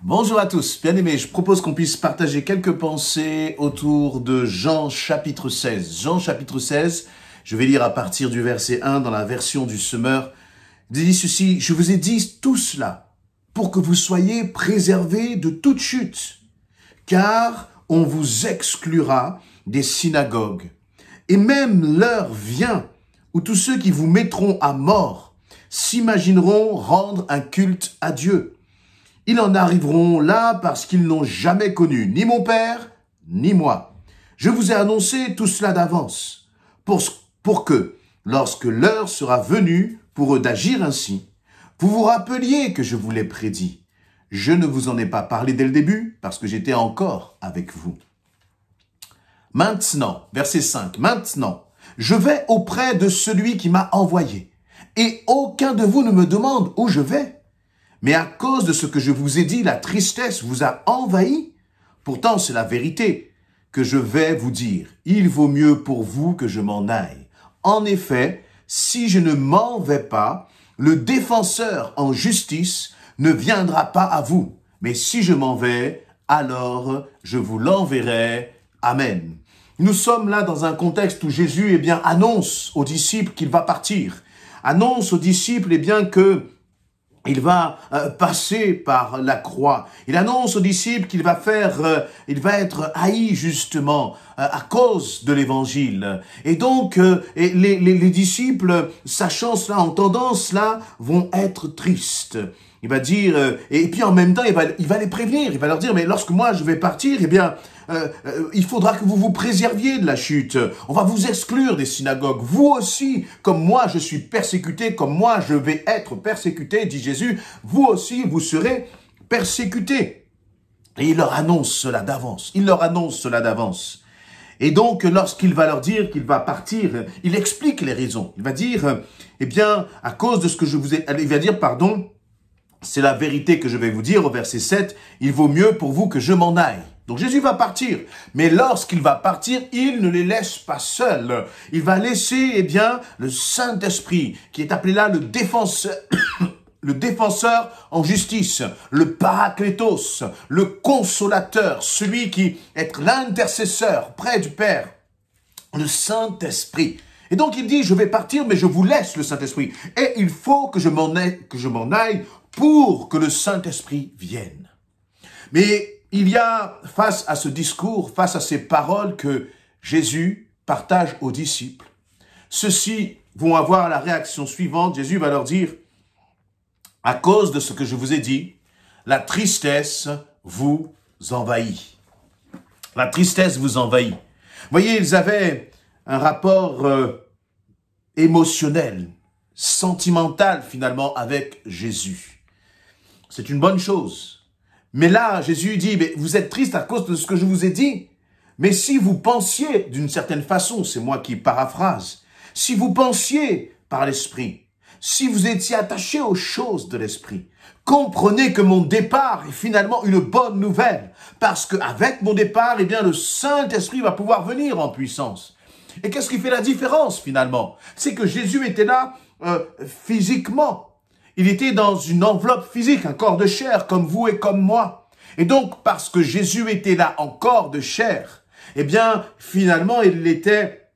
Bonjour à tous, bien-aimés, je propose qu'on puisse partager quelques pensées autour de Jean chapitre 16. Jean chapitre 16, je vais lire à partir du verset 1 dans la version du Semeur. Il dit ceci: je vous ai dit tout cela pour que vous soyez préservés de toute chute, car on vous exclura des synagogues. Et même l'heure vient où tous ceux qui vous mettront à mort s'imagineront rendre un culte à Dieu. Ils en arriveront là parce qu'ils n'ont jamais connu ni mon Père, ni moi. Je vous ai annoncé tout cela d'avance, pour que, lorsque l'heure sera venue pour eux d'agir ainsi, vous vous rappeliez que je vous l'ai prédit. Je ne vous en ai pas parlé dès le début, parce que j'étais encore avec vous. Maintenant, verset 5, maintenant, je vais auprès de celui qui m'a envoyé, et aucun de vous ne me demande où je vais. Mais à cause de ce que je vous ai dit, la tristesse vous a envahi. Pourtant, c'est la vérité que je vais vous dire. Il vaut mieux pour vous que je m'en aille. En effet, si je ne m'en vais pas, le défenseur en justice ne viendra pas à vous. Mais si je m'en vais, alors je vous l'enverrai. Amen. Nous sommes là dans un contexte où Jésus annonce aux disciples qu'il va partir. Annonce aux disciples que il va passer par la croix. Il annonce aux disciples qu'il va être haï justement à cause de l'évangile. Et donc les disciples, sachant cela, entendant cela, vont être tristes. Il va dire, et puis en même temps, il va les prévenir. Il va leur dire, mais lorsque moi je vais partir, il faudra que vous vous préserviez de la chute. On va vous exclure des synagogues. Vous aussi, comme moi je suis persécuté, comme moi je vais être persécuté, dit Jésus, vous aussi vous serez persécutés. Et il leur annonce cela d'avance. Il leur annonce cela d'avance. Et donc, lorsqu'il va leur dire qu'il va partir, il explique les raisons. Il va dire, à cause de ce que je vous ai... Il va dire, c'est la vérité que je vais vous dire au verset 7, il vaut mieux pour vous que je m'en aille. Donc Jésus va partir, mais lorsqu'il va partir, il ne les laisse pas seuls. Il va laisser, le Saint-Esprit, qui est appelé là le défenseur, le défenseur en justice, le Paraklétos, le consolateur, celui qui est l'intercesseur près du Père, le Saint-Esprit. Et donc il dit, je vais partir, mais je vous laisse le Saint-Esprit. Et il faut que je m'en aille pour que le Saint-Esprit vienne. Mais il y a, face à ce discours, face à ces paroles que Jésus partage aux disciples, ceux-ci vont avoir la réaction suivante. Jésus va leur dire, à cause de ce que je vous ai dit, la tristesse vous envahit. La tristesse vous envahit. Vous voyez, ils avaient un rapport émotionnel, sentimental finalement avec Jésus. C'est une bonne chose. Mais là, Jésus dit, vous êtes triste à cause de ce que je vous ai dit. Mais si vous pensiez d'une certaine façon, c'est moi qui paraphrase, si vous pensiez par l'Esprit, si vous étiez attaché aux choses de l'Esprit, comprenez que mon départ est finalement une bonne nouvelle. Parce qu'avec mon départ, le Saint-Esprit va pouvoir venir en puissance. Et qu'est-ce qui fait la différence finalement? C'est que Jésus était là physiquement. Il était dans une enveloppe physique, un corps de chair, comme vous et comme moi. Et donc, parce que Jésus était là en corps de chair, finalement, il l'était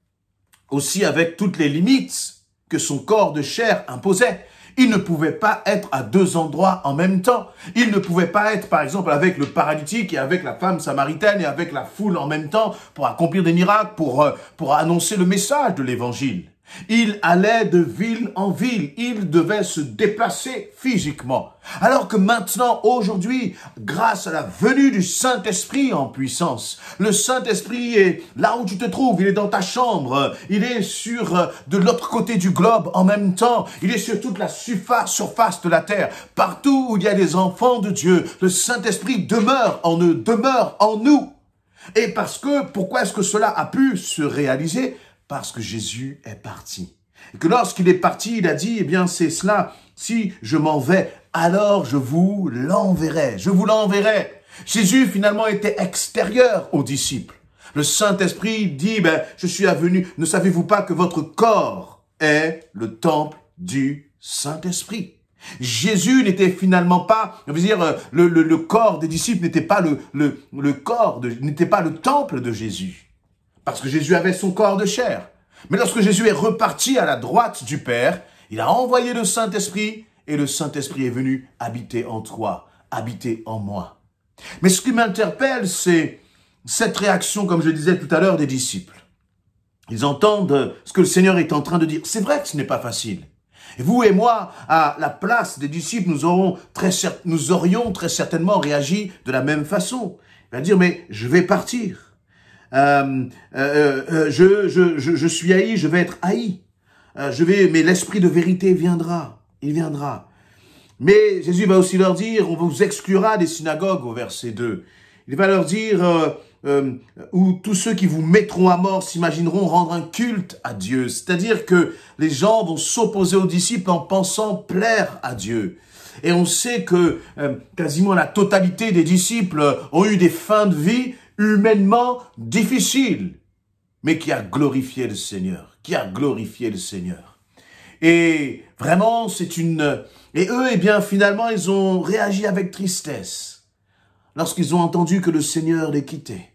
aussi avec toutes les limites que son corps de chair imposait. Il ne pouvait pas être à deux endroits en même temps. Il ne pouvait pas être, par exemple, avec le paralytique et avec la femme samaritaine et avec la foule en même temps pour accomplir des miracles, pour annoncer le message de l'évangile. Il allait de ville en ville, il devait se déplacer physiquement. Alors que maintenant, aujourd'hui, grâce à la venue du Saint-Esprit en puissance, le Saint-Esprit est là où tu te trouves, il est dans ta chambre, il est de l'autre côté du globe en même temps, il est sur toute la surface de la terre. Partout où il y a des enfants de Dieu, le Saint-Esprit demeure en eux, demeure en nous. Et pourquoi est-ce que cela a pu se réaliser? Parce que Jésus est parti. Et que lorsqu'il est parti, il a dit, c'est cela, si je m'en vais, alors je vous l'enverrai. Je vous l'enverrai. Jésus, finalement, était extérieur aux disciples. Le Saint-Esprit dit, je suis venu, ne savez-vous pas que votre corps est le temple du Saint-Esprit? Jésus n'était finalement pas, je veux dire, le corps des disciples n'était pas n'était pas le temple de Jésus. Parce que Jésus avait son corps de chair. Mais lorsque Jésus est reparti à la droite du Père, il a envoyé le Saint-Esprit et le Saint-Esprit est venu habiter en toi, habiter en moi. Mais ce qui m'interpelle, c'est cette réaction, comme je disais tout à l'heure, des disciples. Ils entendent ce que le Seigneur est en train de dire. C'est vrai que ce n'est pas facile. Et vous et moi, à la place des disciples, nous aurions très certainement réagi de la même façon. Il va dire, mais je vais partir. Je suis haï, je vais être haï. Mais l'esprit de vérité viendra. Il viendra. Mais Jésus va aussi leur dire, on vous exclura des synagogues au verset 2. Il va leur dire, où tous ceux qui vous mettront à mort s'imagineront rendre un culte à Dieu. C'est-à-dire que les gens vont s'opposer aux disciples en pensant plaire à Dieu. Et on sait que quasiment la totalité des disciples ont eu des fins de vie humainement difficiles, mais qui a glorifié le Seigneur, Et vraiment, et eux, eh bien, finalement, ils ont réagi avec tristesse lorsqu'ils ont entendu que le Seigneur les quittait.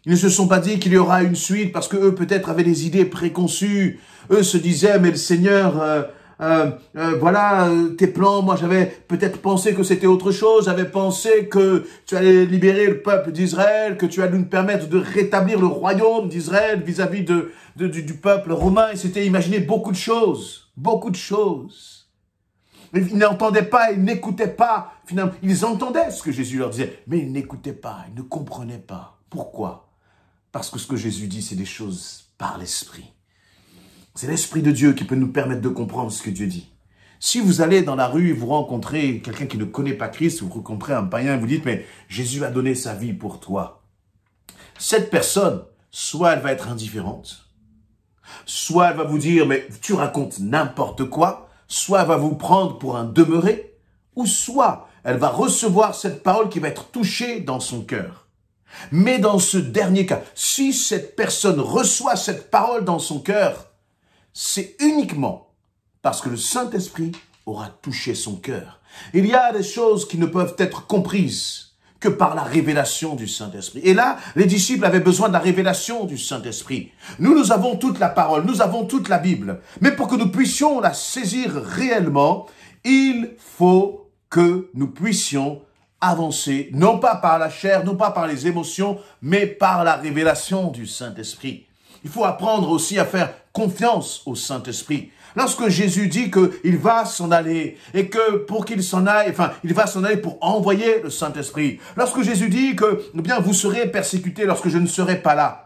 Ils ne se sont pas dit qu'il y aura une suite parce que eux peut-être avaient des idées préconçues. Eux se disaient, mais le Seigneur, voilà tes plans. Moi, j'avais peut-être pensé que c'était autre chose. J'avais pensé que tu allais libérer le peuple d'Israël, que tu allais nous permettre de rétablir le royaume d'Israël vis-à-vis du peuple romain. Ils s'étaient imaginé beaucoup de choses. Ils n'entendaient pas, ils n'écoutaient pas. Finalement, ils entendaient ce que Jésus leur disait, mais ils n'écoutaient pas, ils ne comprenaient pas. Pourquoi ? Parce que ce que Jésus dit, c'est des choses par l'Esprit. C'est l'Esprit de Dieu qui peut nous permettre de comprendre ce que Dieu dit. Si vous allez dans la rue et vous rencontrez quelqu'un qui ne connaît pas Christ, vous rencontrez un païen et vous dites, mais Jésus a donné sa vie pour toi. Cette personne, soit elle va être indifférente, soit elle va vous dire, mais tu racontes n'importe quoi, soit elle va vous prendre pour un demeuré, ou soit elle va recevoir cette parole qui va être touchée dans son cœur. Mais dans ce dernier cas, si cette personne reçoit cette parole dans son cœur, c'est uniquement parce que le Saint-Esprit aura touché son cœur. Il y a des choses qui ne peuvent être comprises que par la révélation du Saint-Esprit. Et là, les disciples avaient besoin de la révélation du Saint-Esprit. Nous avons toute la parole, nous avons toute la Bible. Mais pour que nous puissions la saisir réellement, il faut que nous puissions avancer, non pas par la chair, non pas par les émotions, mais par la révélation du Saint-Esprit. Il faut apprendre aussi à faire confiance au Saint-Esprit. Lorsque Jésus dit qu'il va s'en aller et que pour qu'il s'en aille, il va s'en aller pour envoyer le Saint-Esprit. Lorsque Jésus dit que, eh bien, vous serez persécutés lorsque je ne serai pas là.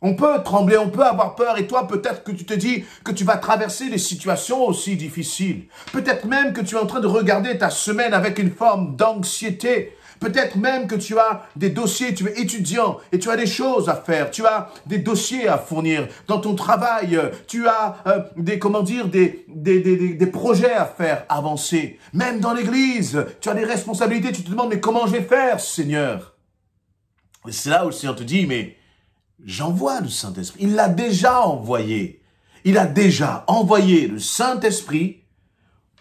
On peut trembler, on peut avoir peur et toi, peut-être que tu te dis que tu vas traverser des situations aussi difficiles. Peut-être même que tu es en train de regarder ta semaine avec une forme d'anxiété. Peut-être même que tu as des dossiers, tu es étudiant et tu as des choses à faire. Tu as des dossiers à fournir dans ton travail. Tu as des projets à faire avancer. Même dans l'église, tu as des responsabilités. Tu te demandes, mais comment je vais faire, Seigneur? Et c'est là où le Seigneur te dit, mais j'envoie le Saint-Esprit. Il l'a déjà envoyé. Il a déjà envoyé le Saint-Esprit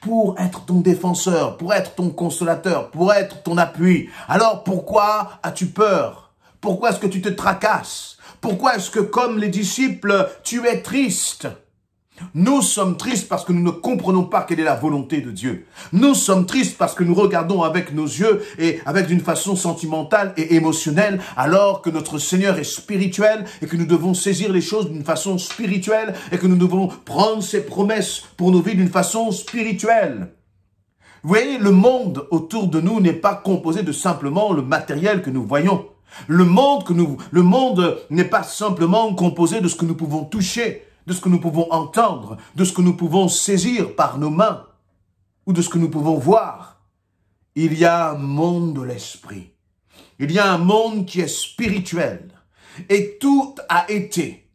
pour être ton défenseur, pour être ton consolateur, pour être ton appui. Alors pourquoi as-tu peur? Pourquoi est-ce que tu te tracasses? Pourquoi est-ce que, comme les disciples, tu es triste? Nous sommes tristes parce que nous ne comprenons pas quelle est la volonté de Dieu. Nous sommes tristes parce que nous regardons avec nos yeux et avec d'une façon sentimentale et émotionnelle, alors que notre Seigneur est spirituel et que nous devons saisir les choses d'une façon spirituelle et que nous devons prendre ses promesses pour nos vies d'une façon spirituelle. Vous voyez, le monde autour de nous n'est pas composé de simplement le matériel que nous voyons. Le monde n'est pas simplement composé de ce que nous pouvons toucher, de ce que nous pouvons entendre, de ce que nous pouvons saisir par nos mains, ou de ce que nous pouvons voir. Il y a un monde de l'esprit. Il y a un monde qui est spirituel. Et tout a été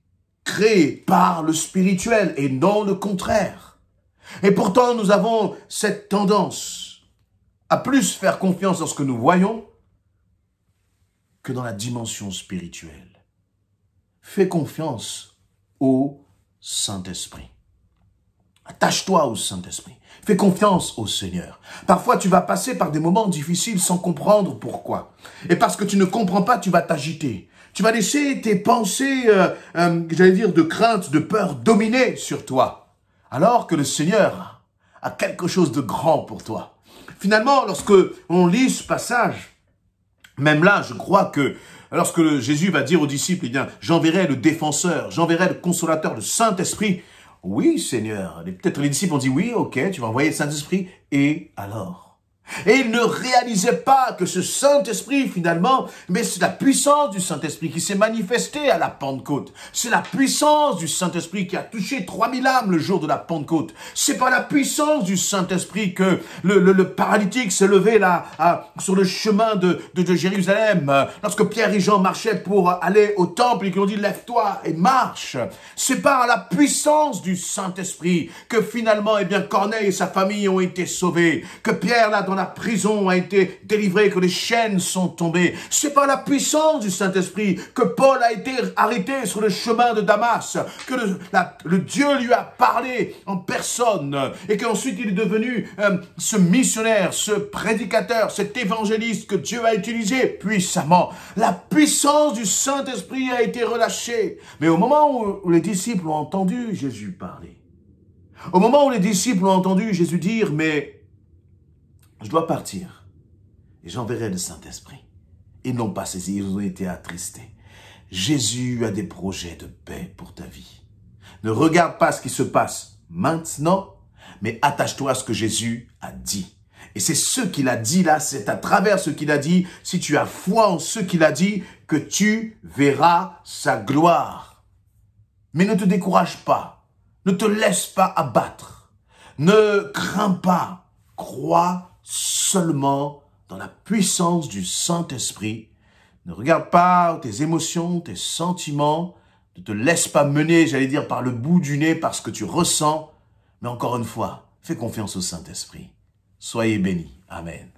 créé par le spirituel et non le contraire. Et pourtant, nous avons cette tendance à plus faire confiance dans ce que nous voyons que dans la dimension spirituelle. Fais confiance au Saint-Esprit. Attache-toi au Saint-Esprit. Fais confiance au Seigneur. Parfois, tu vas passer par des moments difficiles sans comprendre pourquoi. Et parce que tu ne comprends pas, tu vas t'agiter. Tu vas laisser tes pensées, j'allais dire, de crainte, de peur dominer sur toi. Alors que le Seigneur a quelque chose de grand pour toi. Finalement, lorsque on lit ce passage, même là, je crois que lorsque Jésus va dire aux disciples, eh bien, j'enverrai le défenseur, j'enverrai le consolateur, le Saint-Esprit. Oui, Seigneur. Peut-être les disciples ont dit, oui, ok, tu vas envoyer le Saint-Esprit. Et alors? Et ils ne réalisaient pas que ce Saint-Esprit, finalement, mais c'est la puissance du Saint-Esprit qui s'est manifestée à la Pentecôte. C'est la puissance du Saint-Esprit qui a touché 3000 âmes le jour de la Pentecôte. C'est par la puissance du Saint-Esprit que le paralytique s'est levé là, sur le chemin de Jérusalem. Lorsque Pierre et Jean marchaient pour aller au temple et qu'ils ont dit, lève-toi et marche. C'est par la puissance du Saint-Esprit que finalement, eh bien, Corneille et sa famille ont été sauvés. Que Pierre, là, dans la prison a été délivré, que les chaînes sont tombées. C'est par la puissance du Saint-Esprit que Paul a été arrêté sur le chemin de Damas, que le Dieu lui a parlé en personne et qu'ensuite il est devenu ce missionnaire, ce prédicateur, cet évangéliste que Dieu a utilisé puissamment. La puissance du Saint-Esprit a été relâchée. Mais au moment où les disciples ont entendu Jésus parler, au moment où les disciples ont entendu Jésus dire, mais je dois partir et j'enverrai le Saint-Esprit. Ils n'ont pas saisi, ils ont été attristés. Jésus a des projets de paix pour ta vie. Ne regarde pas ce qui se passe maintenant, mais attache-toi à ce que Jésus a dit. Et c'est ce qu'il a dit là, c'est à travers ce qu'il a dit, si tu as foi en ce qu'il a dit, que tu verras sa gloire. Mais ne te décourage pas, ne te laisse pas abattre, ne crains pas, crois seulement dans la puissance du Saint-Esprit. Ne regarde pas tes émotions, tes sentiments. Ne te laisse pas mener, j'allais dire, par le bout du nez, par ce que tu ressens. Mais encore une fois, fais confiance au Saint-Esprit. Soyez bénis. Amen.